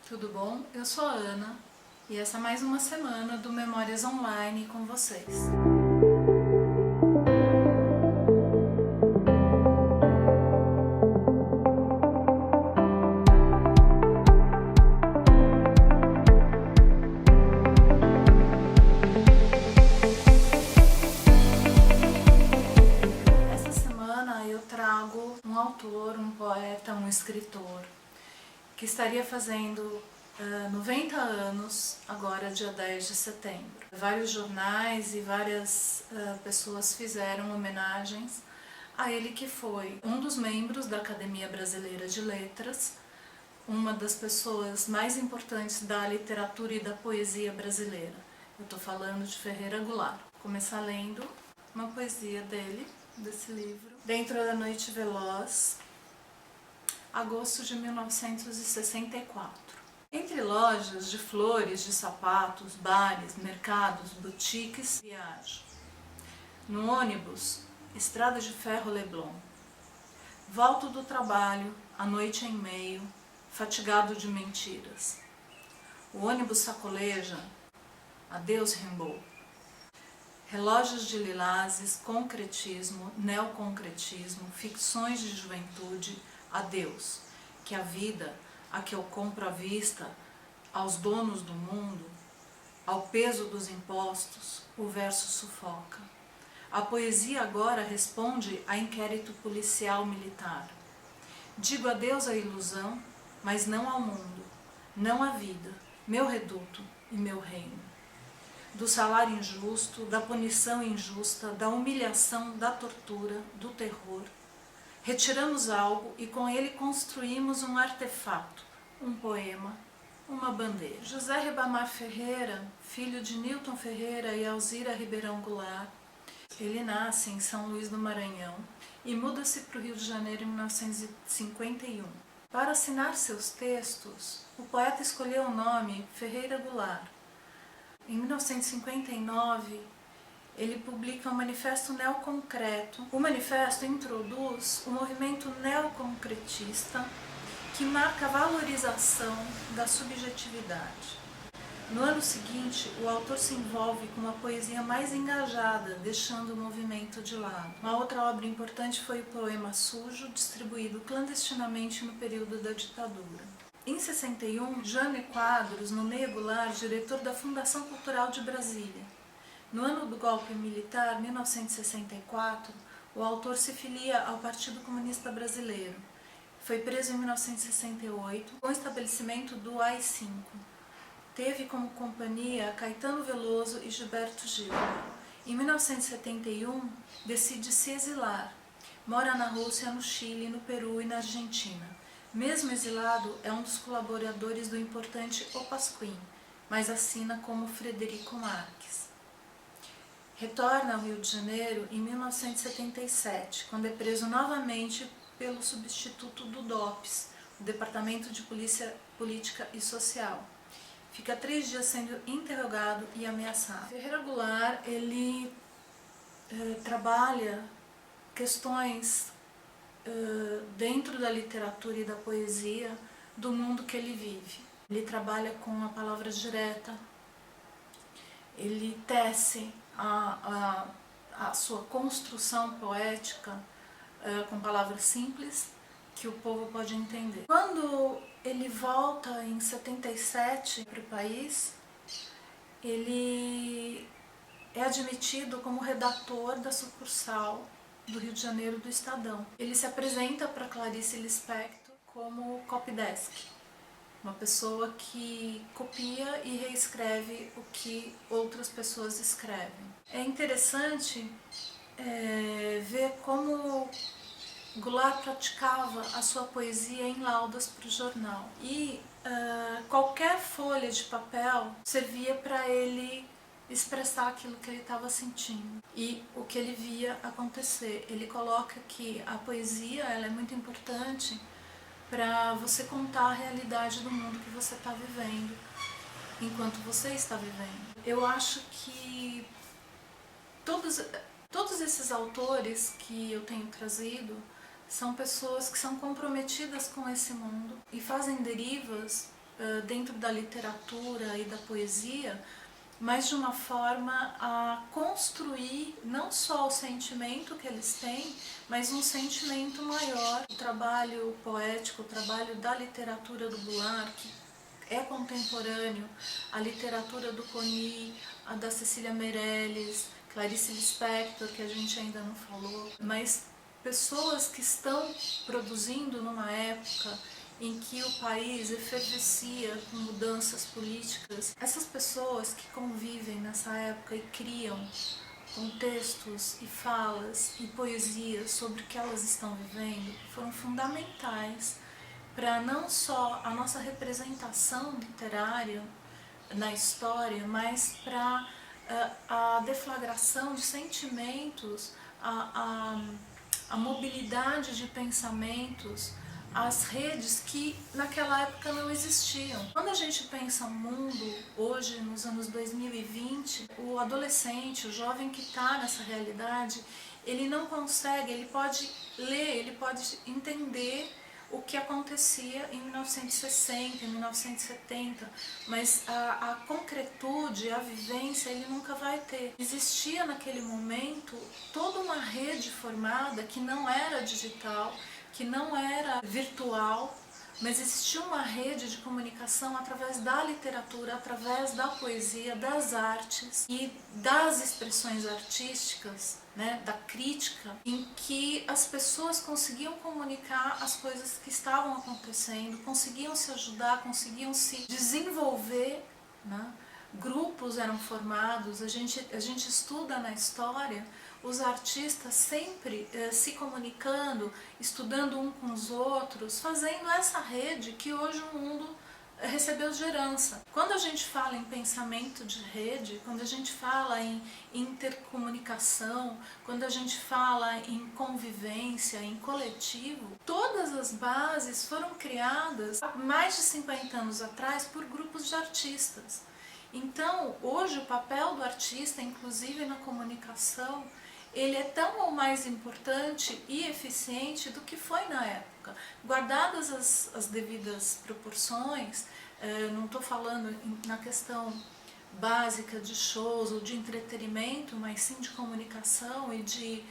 tudo bom? Eu sou a Ana e essa é mais uma semana do Memórias Online com vocês. Essa semana eu trago um autor, um poeta, um escritor que estaria fazendo 90 anos, agora dia 10 de setembro. Vários jornais e várias pessoas fizeram homenagens a ele, que foi um dos membros da Academia Brasileira de Letras, uma das pessoas mais importantes da literatura e da poesia brasileira. Eu estou falando de Ferreira Goulart. Vou começar lendo uma poesia dele, desse livro. Dentro da Noite Veloz, agosto de 1964. Entre lojas de flores, de sapatos, bares, mercados, boutiques, viajo. No ônibus, estrada de ferro Leblon. Volto do trabalho, a noite em meio, fatigado de mentiras. O ônibus sacoleja, adeus Rimbaud. Relógios de lilazes, concretismo, neoconcretismo, ficções de juventude, adeus, que a vida, a que eu compro à vista, aos donos do mundo, ao peso dos impostos, o verso sufoca. A poesia agora responde a inquérito policial militar. Digo adeus à ilusão, mas não ao mundo, não à vida, meu reduto e meu reino. Do salário injusto, da punição injusta, da humilhação, da tortura, do terror, retiramos algo e com ele construímos um artefato, um poema, uma bandeira. José Ribamar Ferreira, filho de Nilton Ferreira e Alzira Ribeirão Goulart, ele nasce em São Luís do Maranhão e muda-se para o Rio de Janeiro em 1951. Para assinar seus textos, o poeta escolheu o nome Ferreira Goulart. Em 1959, ele publica o Manifesto Neoconcreto. O manifesto introduz o movimento neoconcretista, que marca a valorização da subjetividade. No ano seguinte, o autor se envolve com uma poesia mais engajada, deixando o movimento de lado. Uma outra obra importante foi o poema Sujo, distribuído clandestinamente no período da ditadura. Em 61, Jânio Quadros nomeia Goulart diretor da Fundação Cultural de Brasília. No ano do golpe militar, 1964, o autor se filia ao Partido Comunista Brasileiro. Foi preso em 1968, com o estabelecimento do AI-5. Teve como companhia Caetano Veloso e Gilberto Gil. Em 1971, decide se exilar. Mora na Rússia, no Chile, no Peru e na Argentina. Mesmo exilado, é um dos colaboradores do importante O Pasquim, mas assina como Frederico Marques. Retorna ao Rio de Janeiro em 1977, quando é preso novamente pelo substituto do DOPS, o Departamento de Polícia Política e Social. Fica 3 dias sendo interrogado e ameaçado. Ferreira Goulart, ele trabalha questões dentro da literatura e da poesia do mundo que ele vive. Ele trabalha com a palavra direta, ele tece a sua construção poética com palavras simples que o povo pode entender. Quando ele volta em 77 para o país, ele é admitido como redator da sucursal do Rio de Janeiro do Estadão. Ele se apresenta para Clarice Lispector como copydesk, uma pessoa que copia e reescreve o que outras pessoas escrevem. É interessante ver como Goulart praticava a sua poesia em laudas para o jornal. E qualquer folha de papel servia para ele expressar aquilo que ele estava sentindo e o que ele via acontecer. Ele coloca que a poesia ela é muito importante para você contar a realidade do mundo que você está vivendo, enquanto você está vivendo. Eu acho que todos esses autores que eu tenho trazido são pessoas que são comprometidas com esse mundo e fazem derivas dentro da literatura e da poesia, mas de uma forma a construir não só o sentimento que eles têm, mas um sentimento maior. O trabalho poético, o trabalho da literatura do Buarque, que é contemporâneo, a literatura do Coni, a da Cecília Meirelles, Clarice Lispector, que a gente ainda não falou, mas pessoas que estão produzindo numa época em que o país efervescia com mudanças políticas. Essas pessoas que convivem nessa época e criam contextos e falas e poesias sobre o que elas estão vivendo foram fundamentais para não só a nossa representação literária na história, mas para a deflagração de sentimentos, a mobilidade de pensamentos, as redes que naquela época não existiam. Quando a gente pensa o mundo hoje, nos anos 2020, o adolescente, o jovem que está nessa realidade, ele não consegue, ele pode ler, ele pode entender o que acontecia em 1960, em 1970, mas a concretude, a vivência, ele nunca vai ter. Existia naquele momento toda uma rede formada que não era digital, que não era virtual, mas existia uma rede de comunicação através da literatura, através da poesia, das artes e das expressões artísticas, né, da crítica, em que as pessoas conseguiam comunicar as coisas que estavam acontecendo, conseguiam se ajudar, conseguiam se desenvolver, né? Grupos eram formados, a gente estuda na história os artistas sempre se comunicando, estudando um com os outros, fazendo essa rede que hoje o mundo recebeu de herança. Quando a gente fala em pensamento de rede, quando a gente fala em intercomunicação, quando a gente fala em convivência, em coletivo, todas as bases foram criadas há mais de 50 anos atrás por grupos de artistas. Então, hoje o papel do artista, inclusive na comunicação, ele é tão ou mais importante e eficiente do que foi na época. Guardadas as devidas proporções, não estou falando na questão básica de shows ou de entretenimento, mas sim de comunicação e de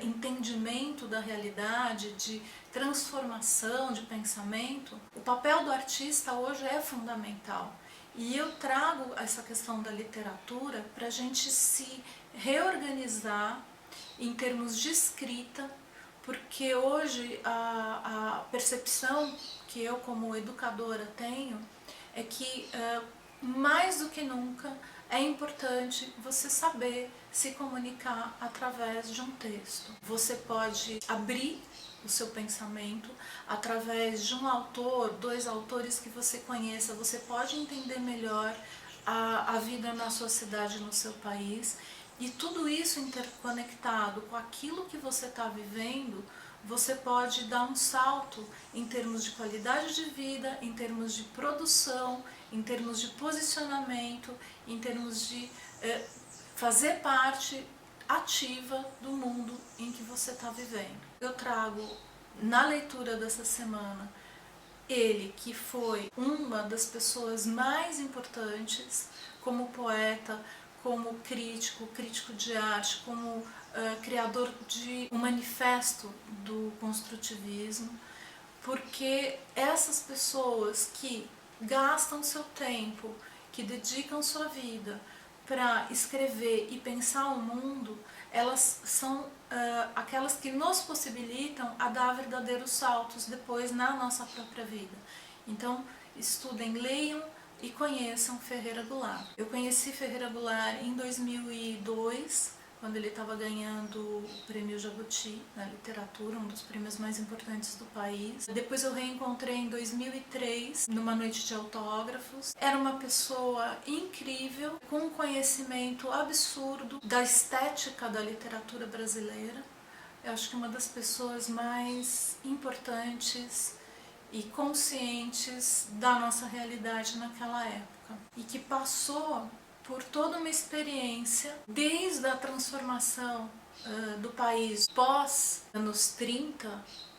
entendimento da realidade, de transformação de pensamento. O papel do artista hoje é fundamental. E eu trago essa questão da literatura para a gente se reorganizar em termos de escrita, porque hoje a percepção que eu como educadora tenho é que mais do que nunca é importante você saber se comunicar através de um texto. Você pode abrir o seu pensamento através de um autor, dois autores que você conheça, você pode entender melhor a vida na sua cidade, no seu país, e tudo isso interconectado com aquilo que você está vivendo, você pode dar um salto em termos de qualidade de vida, em termos de produção, em termos de posicionamento, em termos de fazer parte ativa do mundo em que você está vivendo. Eu trago na leitura dessa semana ele que foi uma das pessoas mais importantes como poeta, como crítico de arte, como criador de um manifesto do construtivismo, porque essas pessoas que gastam seu tempo, que dedicam sua vida para escrever e pensar o mundo, elas são aquelas que nos possibilitam a dar verdadeiros saltos depois na nossa própria vida. Então, estudem, leiam e conheçam Ferreira Goulart. Eu conheci Ferreira Goulart em 2002, quando ele estava ganhando o Prêmio Jabuti na literatura, um dos prêmios mais importantes do país. Depois eu reencontrei em 2003, numa noite de autógrafos. Era uma pessoa incrível, com um conhecimento absurdo da estética da literatura brasileira. Eu acho que uma das pessoas mais importantes e conscientes da nossa realidade naquela época. E que passou por toda uma experiência, desde a transformação do país pós anos 30,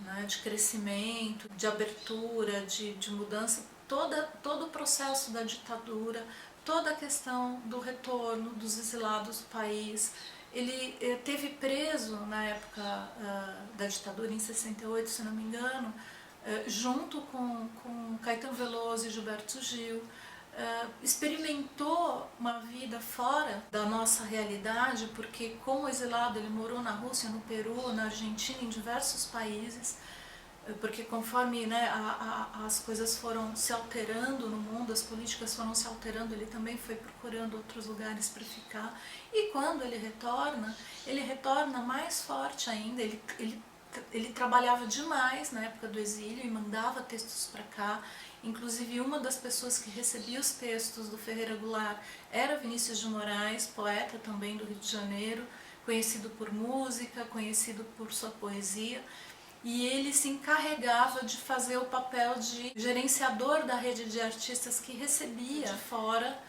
né, de crescimento, de abertura, de mudança todo o processo da ditadura, toda a questão do retorno dos exilados do país. Ele teve preso na época da ditadura, em 68, se não me engano, junto com Caetano Veloso e Gilberto Gil. Experimentou uma vida fora da nossa realidade, porque como exilado ele morou na Rússia, no Peru, na Argentina, em diversos países, porque conforme, né, as coisas foram se alterando no mundo, as políticas foram se alterando, ele também foi procurando outros lugares para ficar. E quando ele retorna mais forte ainda. Ele trabalhava demais na época do exílio e mandava textos para cá. Inclusive, uma das pessoas que recebia os textos do Ferreira Goulart era Vinícius de Moraes, poeta também do Rio de Janeiro, conhecido por música, conhecido por sua poesia. E ele se encarregava de fazer o papel de gerenciador da rede de artistas que recebia de fora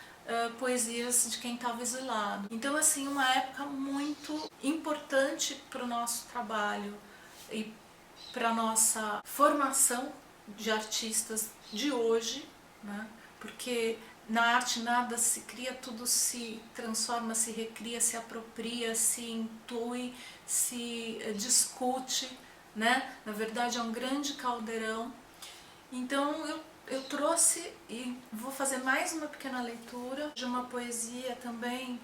poesias de quem estava exilado. Então, assim, uma época muito importante para o nosso trabalho e para a nossa formação de artistas de hoje, né? Porque na arte nada se cria, tudo se transforma, se recria, se apropria, se intui, se discute, né? Na verdade é um grande caldeirão. Então eu trouxe e vou fazer mais uma pequena leitura de uma poesia também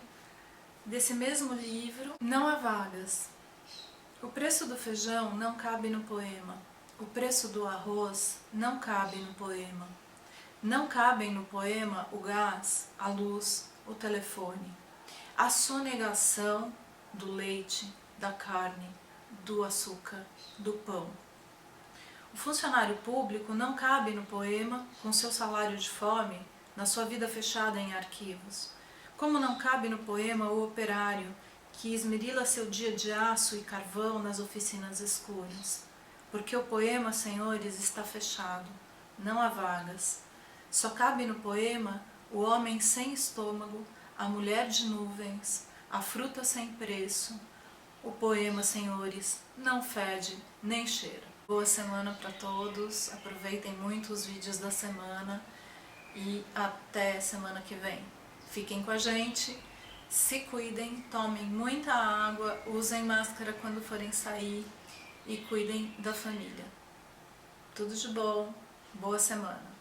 desse mesmo livro. Não há vagas. O preço do feijão não cabe no poema. O preço do arroz não cabe no poema. Não cabem no poema o gás, a luz, o telefone. A sonegação do leite, da carne, do açúcar, do pão. O funcionário público não cabe no poema com seu salário de fome, na sua vida fechada em arquivos. Como não cabe no poema o operário que esmerila seu dia de aço e carvão nas oficinas escuras. Porque o poema, senhores, está fechado, não há vagas. Só cabe no poema o homem sem estômago, a mulher de nuvens, a fruta sem preço. O poema, senhores, não fede nem cheira. Boa semana para todos, aproveitem muito os vídeos da semana e até semana que vem. Fiquem com a gente, se cuidem, tomem muita água, usem máscara quando forem sair e cuidem da família. Tudo de bom, boa semana.